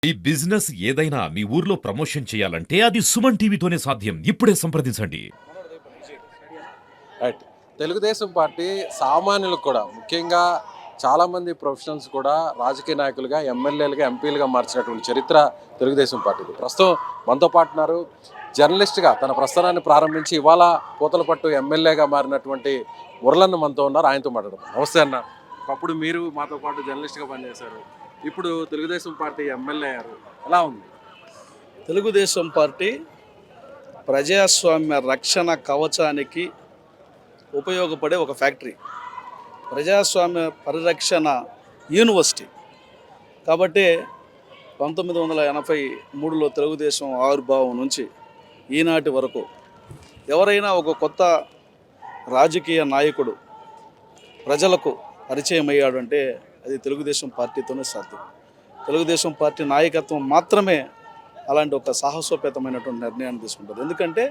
ఈ బిజినెస్ ఏదైనా మీ ఊర్లో ప్రమోషన్ చేయాలంటే అది సుమన్ టీవీతోనే సాధ్యం. ఇప్పుడే సంప్రదించండి. రైట్. తెలుగుదేశం పార్టీ సామాన్యులకు కూడా ముఖ్యంగా చాలామంది ప్రొఫెషనల్స్ కూడా రాజకీయ నాయకులుగా, ఎమ్మెల్యేలుగా, ఎంపీలుగా మార్చినటువంటి చరిత్ర తెలుగుదేశం పార్టీది. ప్రస్తుతం మనతో పాటు ఉన్నారు జర్నలిస్ట్గా తన ప్రస్థానాన్ని ప్రారంభించి ఇవాళ పూతలపట్టు ఎమ్మెల్యేగా మారినటువంటి మురళన్న మనతో ఉన్నారు. ఆయనతో మాట్లాడదాం. నమస్తే అన్న. ఒకప్పుడు మీరు మాతో పాటు జర్నలిస్ట్గా పనిచేశారు. ఇప్పుడు తెలుగుదేశం పార్టీ ఎమ్మెల్యే అయ్యారు. ఎలా ఉంది? తెలుగుదేశం పార్టీ ప్రజాస్వామ్య రక్షణ కవచానికి ఉపయోగపడే ఒక ఫ్యాక్టరీ, ప్రజాస్వామ్య పరిరక్షణ యూనివర్సిటీ. కాబట్టి 1983లో తెలుగుదేశం ఆవిర్భావం నుంచి ఈనాటి వరకు ఎవరైనా ఒక కొత్త రాజకీయ నాయకుడు ప్రజలకు పరిచయం అయ్యాడు అంటే అది తెలుగుదేశం పార్టీతోనే సాధ్యం. తెలుగుదేశం పార్టీ నాయకత్వం మాత్రమే అలాంటి ఒక సాహసోపేతమైనటువంటి నిర్ణయాన్ని తీసుకుంటుంది. ఎందుకంటే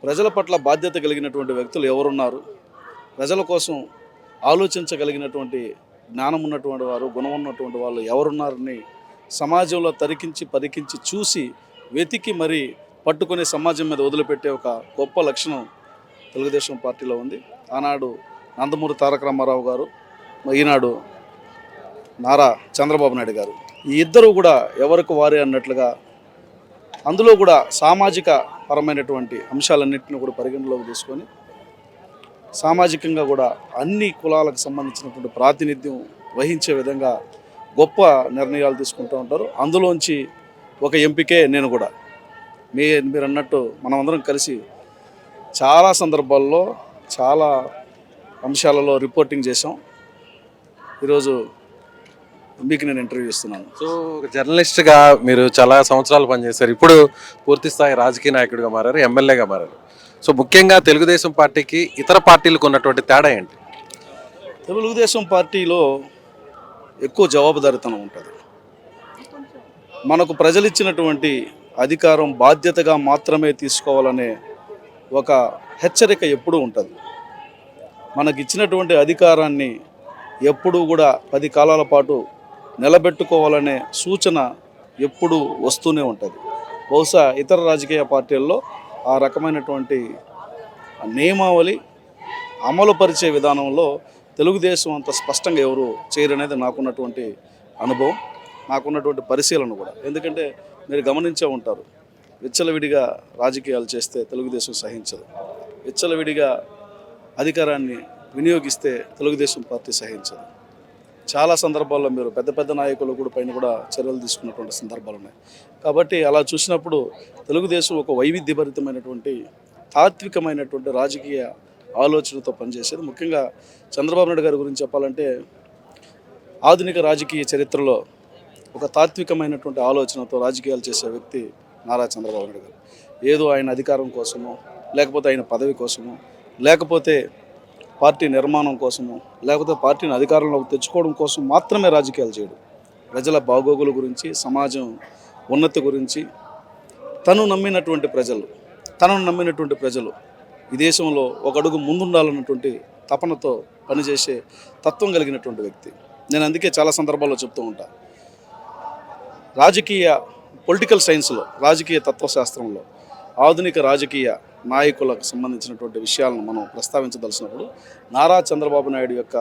ప్రజల పట్ల బాధ్యత కలిగినటువంటి వ్యక్తులు ఎవరున్నారు, ప్రజల కోసం ఆలోచించగలిగినటువంటి జ్ఞానం ఉన్నటువంటి వారు, గుణం ఉన్నటువంటి వాళ్ళు ఎవరున్నారని సమాజంలో పరికించి చూసి వెతికి మరీ పట్టుకునే సమాజం మీద వదిలిపెట్టే ఒక గొప్ప లక్షణం తెలుగుదేశం పార్టీలో ఉంది. ఆనాడు నందమూరి తారక రామారావు గారు, ఈనాడు నారా చంద్రబాబు నాయుడు గారు, ఈ ఇద్దరు కూడా ఎవరికి వారే అన్నట్లుగా అందులో కూడా సామాజిక పరమైనటువంటి అంశాలన్నింటినీ కూడా పరిగణలోకి తీసుకొని సామాజికంగా కూడా అన్ని కులాలకు సంబంధించినటువంటి ప్రాతినిధ్యం వహించే విధంగా గొప్ప నిర్ణయాలు తీసుకుంటూ ఉంటారు. అందులోంచి ఒక ఎంపికే నేను కూడా. మీరు అన్నట్టు మనమందరం కలిసి చాలా సందర్భాల్లో చాలా అంశాలలో రిపోర్టింగ్ చేసాం. ఈరోజు మీకు నేను ఇంటర్వ్యూ ఇస్తున్నాను. సో ఒక జర్నలిస్ట్గా మీరు చాలా సంవత్సరాలు పనిచేశారు. ఇప్పుడు పూర్తి స్థాయి రాజకీయ నాయకుడిగా మారారు, ఎమ్మెల్యేగా మారారు. సో ముఖ్యంగా తెలుగుదేశం పార్టీకి ఇతర పార్టీలకు ఉన్నటువంటి తేడా ఏంటి? తెలుగుదేశం పార్టీలో ఎక్కువ జవాబుదారీతనం ఉంటుంది. మనకు ప్రజలు ఇచ్చినటువంటి అధికారం బాధ్యతగా మాత్రమే తీసుకోవాలనే ఒక హెచ్చరిక ఎప్పుడూ ఉంటుంది. మనకి ఇచ్చినటువంటి అధికారాన్ని ఎప్పుడూ కూడా 10 కాలాల పాటు నిలబెట్టుకోవాలనే సూచన ఎప్పుడూ వస్తూనే ఉంటుంది. బహుశా ఇతర రాజకీయ పార్టీల్లో ఆ రకమైనటువంటి నియమావళి అమలుపరిచే విధానంలో తెలుగుదేశం అంత స్పష్టంగా ఎవరు చేయరనేది నాకున్నటువంటి అనుభవం, నాకున్నటువంటి పరిశీలన కూడా. ఎందుకంటే మీరు గమనించే ఉంటారు, విచ్చలవిడిగా రాజకీయాలు చేస్తే తెలుగుదేశం సహించదు, విచ్చలవిడిగా అధికారాన్ని వినియోగిస్తే తెలుగుదేశం పార్టీ సహించదు. చాలా సందర్భాల్లో మీరు పెద్ద పెద్ద నాయకులు కూడా పైన కూడా చర్యలు తీసుకున్నటువంటి సందర్భాలు ఉన్నాయి. కాబట్టి అలా చూసినప్పుడు తెలుగుదేశం ఒక వైవిధ్యభరితమైనటువంటి తాత్వికమైనటువంటి రాజకీయ ఆలోచనతో పనిచేసేది. ముఖ్యంగా చంద్రబాబు నాయుడు గారి గురించి చెప్పాలంటే ఆధునిక రాజకీయ చరిత్రలో ఒక తాత్వికమైనటువంటి ఆలోచనతో రాజకీయాలు చేసే వ్యక్తి నారా చంద్రబాబు నాయుడు గారు. ఏదో ఆయన అధికారం కోసమో, లేకపోతే ఆయన పదవి కోసమో, లేకపోతే పార్టీ నిర్మాణం కోసమో, లేకపోతే పార్టీని అధికారంలోకి తెచ్చుకోవడం కోసం మాత్రమే రాజకీయాలు చేయడం. ప్రజల బాగోగుల గురించి, సమాజం ఉన్నతి గురించి తనను నమ్మినటువంటి ప్రజలు ఈ దేశంలో ఒక అడుగు ముందుండాలన్నటువంటి తపనతో పనిచేసే తత్వం కలిగినటువంటి వ్యక్తి. నేను అందుకే చాలా సందర్భాల్లో చెప్తూ ఉంటా, పొలిటికల్ సైన్స్లో, రాజకీయ తత్వశాస్త్రంలో ఆధునిక రాజకీయ నాయకులకు సంబంధించినటువంటి విషయాలను మనం ప్రస్తావించదలసినప్పుడు నారా చంద్రబాబు నాయుడు యొక్క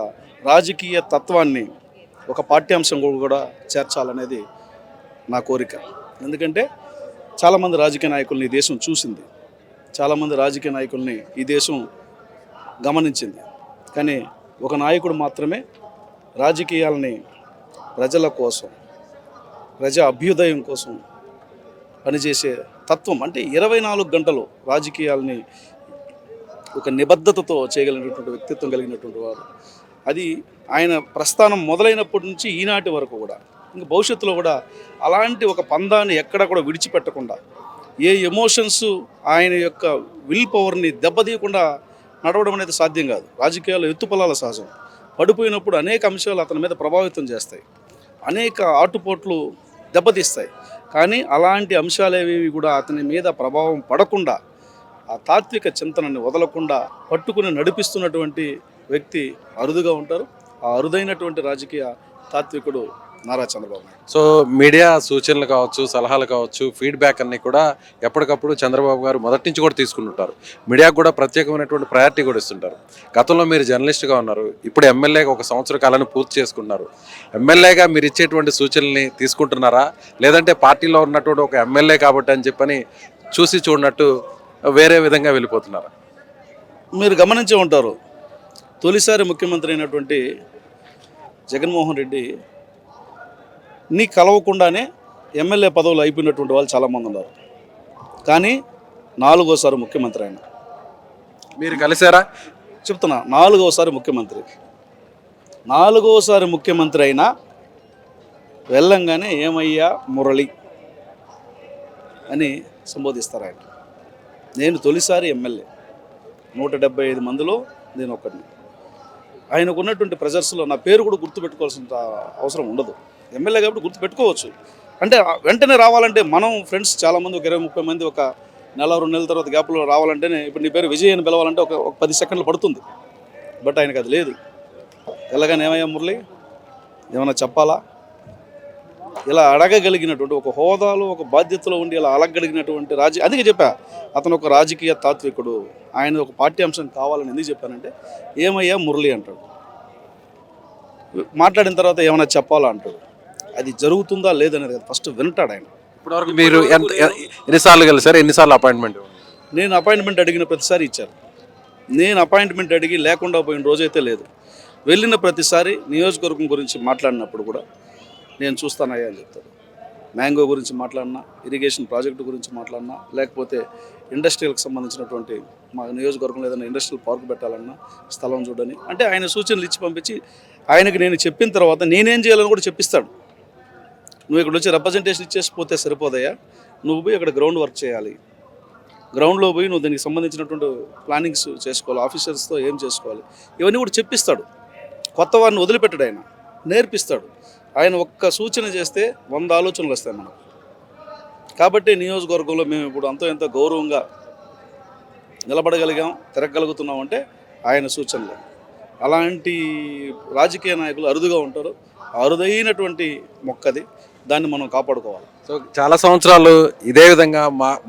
రాజకీయ తత్వాన్ని ఒక పాఠ్యాంశం కూడా చేర్చాలనేది నా కోరిక. ఎందుకంటే చాలామంది రాజకీయ నాయకుల్ని ఈ దేశం చూసింది, చాలామంది రాజకీయ నాయకుల్ని ఈ దేశం గమనించింది. కానీ ఒక నాయకుడు మాత్రమే రాజకీయాలని ప్రజల కోసం, ప్రజా అభ్యుదయం కోసం పనిచేసే తత్వం, అంటే 24 గంటలు రాజకీయాలని ఒక నిబద్ధతతో చేయగలిగినటువంటి వ్యక్తిత్వం కలిగినటువంటి వారు. అది ఆయన ప్రస్థానం మొదలైనప్పటి నుంచి ఈనాటి వరకు కూడా, ఇంకా భవిష్యత్తులో కూడా అలాంటి ఒక పందాన్ని ఎక్కడ కూడా విడిచిపెట్టకుండా, ఏ ఎమోషన్స్ ఆయన యొక్క విల్ పవర్ని దెబ్బతీయకుండా నడవడం అనేది సాధ్యం కాదు. రాజకీయాల్లో ఎత్తుపల్లాల సహజం. పడిపోయినప్పుడు అనేక అంశాలు అతని మీద ప్రభావితం చేస్తాయి, అనేక ఆటుపోట్లు దెబ్బతీస్తాయి. కానీ అలాంటి అంశాలేవి కూడా అతని మీద ప్రభావం పడకుండా, ఆ తాత్విక చింతనని వదలకుండా పట్టుకుని నడిపిస్తున్నటువంటి వ్యక్తి అరుదుగా ఉంటారు. ఆ అరుదైనటువంటి రాజకీయ తాత్వికుడు నారా చంద్రబాబు నాయుడు. సో మీడియా సూచనలు కావచ్చు, సలహాలు కావచ్చు, ఫీడ్బ్యాక్ అన్ని కూడా ఎప్పటికప్పుడు చంద్రబాబు గారు మొదటి నుంచి కూడా తీసుకుంటుంటారు. మీడియాకు కూడా ప్రత్యేకమైనటువంటి ప్రయారిటీ కూడా ఇస్తుంటారు. గతంలో మీరు జర్నలిస్ట్గా ఉన్నారు, ఇప్పుడు ఎమ్మెల్యేగా 1 సంవత్సర కాలాన్ని పూర్తి చేసుకున్నారు. ఎమ్మెల్యేగా మీరు ఇచ్చేటువంటి సూచనల్ని తీసుకుంటున్నారా, లేదంటే పార్టీలో ఉన్నటువంటి ఒక ఎమ్మెల్యే కాబట్టి అని చెప్పని చూసి చూడనట్టు వేరే విధంగా వెళ్ళిపోతున్నారా? మీరు గమనించే ఉంటారు, తొలిసారి ముఖ్యమంత్రి అయినటువంటి జగన్మోహన్ రెడ్డి నీ కలవకుండానే ఎమ్మెల్యే పదవులు అయిపోయినటువంటి వాళ్ళు చాలామంది ఉన్నారు. కానీ 4వసారి ముఖ్యమంత్రి ఆయన. మీరు కలిసారా? చెప్తున్నా, 4వసారి ముఖ్యమంత్రి. 4వసారి ముఖ్యమంత్రి అయినా వెళ్ళంగానే ఏమయ్యా మురళి అని సంబోధిస్తారు ఆయన. నేను తొలిసారి ఎమ్మెల్యే, 175 మందిలో నేను ఒకరిని. ఆయనకు ఉన్నటువంటి ప్రెజర్స్లో నా పేరు కూడా గుర్తుపెట్టుకోవాల్సిన అవసరం ఉండదు. ఎమ్మెల్యే కాబట్టి గుర్తుపెట్టుకోవచ్చు. అంటే వెంటనే రావాలంటే మనం ఫ్రెండ్స్ చాలామంది ఒక 20-30 మంది ఒక నెల 2 నెలల తర్వాత గ్యాప్లో రావాలంటేనే, ఇప్పుడు నీ పేరు విజయ్ అని పిలవాలంటే ఒక 10 సెకండ్లు పడుతుంది. బట్ ఆయనకు అది లేదు. ఎలాగని ఏమయ్యా మురళి ఏమైనా చెప్పాలా, ఇలా అడగగలిగినటువంటి ఒక హోదాలో ఒక బాధ్యతలో ఉండి ఇలా అడగగలిగినటువంటి అందుకే చెప్పా, అతను ఒక రాజకీయ తాత్వికుడు, ఆయన ఒక పాఠ్యాంశం కావాలని ఎందుకు చెప్పానంటే, ఏమయ్యా మురళి అంటాడు, మాట్లాడిన తర్వాత ఏమైనా చెప్పాలా అంటాడు. అది జరుగుతుందా లేదనేది కదా ఫస్ట్ వింటాడు ఆయన. ఇప్పటివరకు మీరు ఎన్నిసార్లు కలిసారు, ఎన్నిసార్లు అపాయింట్మెంట్? నేను అపాయింట్మెంట్ అడిగిన ప్రతిసారి ఇచ్చారు. నేను అపాయింట్మెంట్ అడిగి లేకుండా పోయిన రోజైతే లేదు. వెళ్ళిన ప్రతిసారి నియోజకవర్గం గురించి మాట్లాడినప్పుడు కూడా నేను చూస్తానయ్యా అని చెప్తాడు. మ్యాంగో గురించి మాట్లాడినా, ఇరిగేషన్ ప్రాజెక్టు గురించి మాట్లాడినా, లేకపోతే ఇండస్ట్రియల్కి సంబంధించినటువంటి మా నియోజకవర్గంలో ఏదైనా ఇండస్ట్రియల్ పార్క్ పెట్టాలన్నా స్థలం చూడని అంటే ఆయన సూచనలు ఇచ్చి పంపించి, ఆయనకి నేను చెప్పిన తర్వాత నేనేం చేయాలని కూడా చెప్పిస్తాడు. నువ్వు ఇక్కడ వచ్చి రిప్రజెంటేషన్ ఇచ్చేసి పోతే సరిపోదయ్యా, నువ్వు పోయి అక్కడ గ్రౌండ్ వర్క్ చేయాలి, గ్రౌండ్లో పోయి నువ్వు దీనికి సంబంధించినటువంటి ప్లానింగ్స్ చేసుకోవాలి, ఆఫీసర్స్తో ఏం చేసుకోవాలి, ఇవన్నీ కూడా చెప్పిస్తాడు. కొత్త వారిని వదిలిపెట్టాడు, ఆయన నేర్పిస్తాడు. ఆయన ఒక్క సూచన చేస్తే 100 ఆలోచనలు వస్తాయి మనకు. కాబట్టి నియోజకవర్గంలో మేము ఇప్పుడు అంతో ఎంతో గౌరవంగా నిలబడగలిగాం, తిరగలుగుతున్నాం అంటే ఆయన సూచనలు. అలాంటి రాజకీయ నాయకులు అరుదుగా ఉంటారు. అరుదైనటువంటి మొక్కది, దాన్ని మనం కాపాడుకోవాలి. సో చాలా సంవత్సరాలు ఇదే విధంగా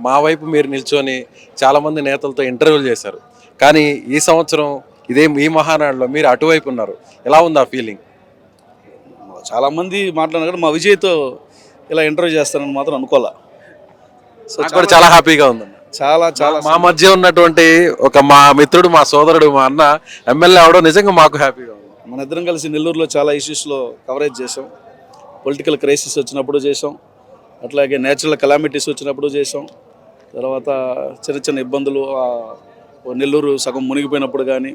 మా వైపు మీరు నిల్చొని చాలామంది నేతలతో ఇంటర్వ్యూలు చేశారు. కానీ ఈ సంవత్సరం ఈ మహానాడులో మీరు అటువైపు ఉన్నారు. ఎలా ఉంది ఆ ఫీలింగ్? చాలామంది మాట్లాడినా కూడా మా విజయ్తో ఇలా ఇంటర్వ్యూ చేస్తానని మాత్రం అనుకోలే. సో కూడా చాలా హ్యాపీగా ఉంది. చాలా చాలా మా మధ్య ఉన్నటువంటి ఒక మా మిత్రుడు, మా సోదరుడు, మా అన్న ఎమ్మెల్యే అవడం నిజంగా మాకు హ్యాపీగా ఉంది. మన ఇద్దరం కలిసి నెల్లూరులో చాలా ఇష్యూస్లో కవరేజ్ చేసాం. పొలిటికల్ క్రైసిస్ వచ్చినప్పుడు చేసాం, అట్లాగే నేచురల్ కెలామిటీస్ వచ్చినప్పుడు చేసాం, తర్వాత చిన్న చిన్న ఇబ్బందులు నెల్లూరు సగం మునిగిపోయినప్పుడు కానీ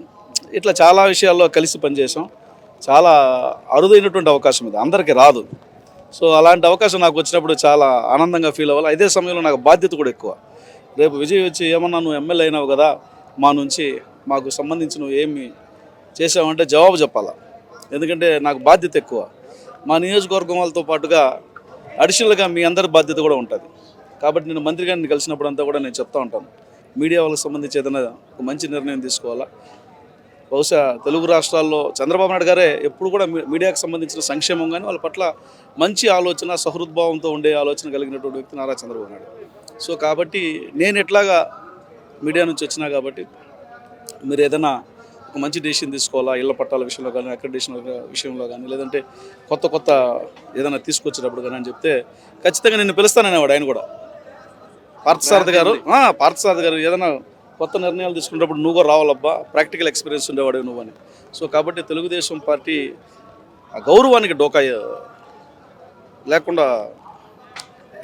ఇట్లా చాలా విషయాల్లో కలిసి పనిచేసాం. చాలా అరుదైనటువంటి అవకాశం ఇది, అందరికీ రాదు. సో అలాంటి అవకాశం నాకు వచ్చినప్పుడు చాలా ఆనందంగా ఫీల్ అవ్వాలి. అదే సమయంలో నాకు బాధ్యత కూడా ఎక్కువ. రేపు విజయ్ వచ్చి ఏమన్నా నువ్వు ఎమ్మెల్యే అయినావు కదా, మా నుంచి మాకు సంబంధించి నువ్వు ఏమి చేసావంటే జవాబు చెప్పాలా. ఎందుకంటే నాకు బాధ్యత ఎక్కువ. మా నియోజకవర్గం వాళ్ళతో పాటుగా అడిషనల్గా మీ అందరి బాధ్యత కూడా ఉంటుంది. కాబట్టి నేను మంత్రి గారిని కలిసినప్పుడు అంతా కూడా నేను చెప్తా ఉంటాను, మీడియా వాళ్ళకి సంబంధించి ఏదైనా ఒక మంచి నిర్ణయం తీసుకోవాలా. బహుశా తెలుగు రాష్ట్రాల్లో చంద్రబాబు నాయుడు గారే ఎప్పుడు కూడా మీడియాకు సంబంధించిన సంక్షేమం కానీ వాళ్ళ పట్ల మంచి ఆలోచన, సహృద్భావంతో ఉండే ఆలోచన కలిగినటువంటి వ్యక్తి నారా చంద్రబాబు నాయుడు. సో కాబట్టి నేను ఎట్లాగా మీడియా నుంచి వచ్చినా కాబట్టి మీరు ఏదైనా ఒక మంచి డెసిషన్ తీసుకోవాలా, ఇళ్ల పట్టాల విషయంలో కానీ, అక్రిడేషన్ విషయంలో కానీ, లేదంటే కొత్త ఏదైనా తీసుకొచ్చేటప్పుడు కానీ అని చెప్తే ఖచ్చితంగా నిన్ను పిలుస్తాననేవాడు ఆయన కూడా. పార్థసారథి గారు ఏదైనా కొత్త నిర్ణయాలు తీసుకునేటప్పుడు నువ్వు కూడా రావాలబ్బా, ప్రాక్టికల్ ఎక్స్పీరియన్స్ ఉండేవాడు నువ్వు అని. సో కాబట్టి తెలుగుదేశం పార్టీ ఆ గౌరవానికి డోకా లేకుండా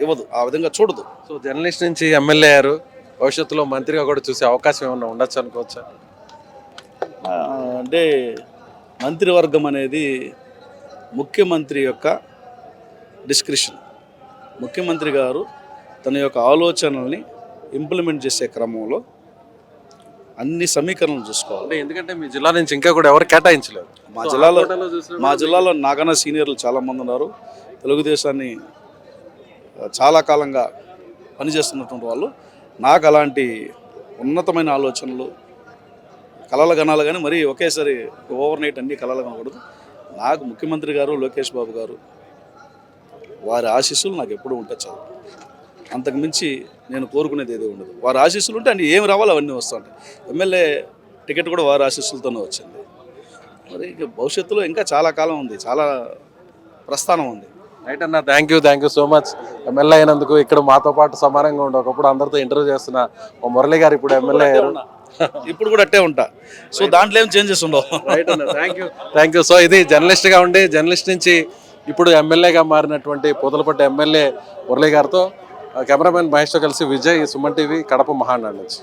ఇవ్వదు, ఆ విధంగా చూడదు. సో జర్నలిస్ట్ నుంచి ఎమ్మెల్యే అయ్యారు, భవిష్యత్తులో మంత్రిగా కూడా చూసే అవకాశం ఏమన్నా ఉండొచ్చు అనుకోవచ్చా? అంటే మంత్రివర్గం అనేది ముఖ్యమంత్రి యొక్క డిస్క్రిప్షన్. ముఖ్యమంత్రి గారు తన యొక్క ఆలోచనల్ని ఇంప్లిమెంట్ చేసే క్రమంలో అన్ని సమీకరణలు చూసుకోవాలి. ఎందుకంటే మీ జిల్లా నుంచి ఇంకా కూడా ఎవరు కేటాయించలేదు. మా జిల్లాలో నాకన్నా సీనియర్లు చాలామంది ఉన్నారు, తెలుగుదేశాన్ని చాలా కాలంగా పనిచేస్తున్నటువంటి వాళ్ళు. నాకు అలాంటి ఉన్నతమైన ఆలోచనలు, కలలు కనాలి కానీ మరీ ఒకేసారి ఓవర్ నైట్ అన్ని కలలు కనకూడదు. నాకు ముఖ్యమంత్రి గారు, లోకేష్ బాబు గారు, వారి ఆశీస్సులు నాకు ఎప్పుడూ ఉంటే చాలు. అంతకు మించి నేను కోరుకునేది ఏది ఉండదు. వారి ఆశీస్సులు ఉంటే అన్ని ఏం రావాలో అవన్నీ వస్తుంటాయి. ఎమ్మెల్యే టికెట్ కూడా వారి ఆశీస్సులతోనే వచ్చింది. మరి ఇక భవిష్యత్తులో ఇంకా చాలా కాలం ఉంది, చాలా ప్రస్థానం ఉంది. రైట్ అన్న, thank you so much. MLA అయినందుకు ఇక్కడ మాతో పాటు సమానంగా ఉండి ఒకప్పుడు అందరితో ఇంటర్వ్యూ చేస్తున్న మా మురళి గారు ఇప్పుడు ఎమ్మెల్యే అయ్యారు. ఇప్పుడు కూడా అట్టే ఉంటా. సో దాంట్లో ఏం చేంజెస్ ఉండవు. రైట్ అన్న, థ్యాంక్ యూ. సో ఇది జర్నలిస్ట్గా ఉండి జర్నలిస్ట్ నుంచి ఇప్పుడు ఎమ్మెల్యేగా మారినటువంటి పూతలపట్టు ఎమ్మెల్యే మురళి గారితో కెమెరామెన్ మహేష్తో కలిసి విజయ్, సుమన్ టీవీ, కడప మహానాడు నుంచి.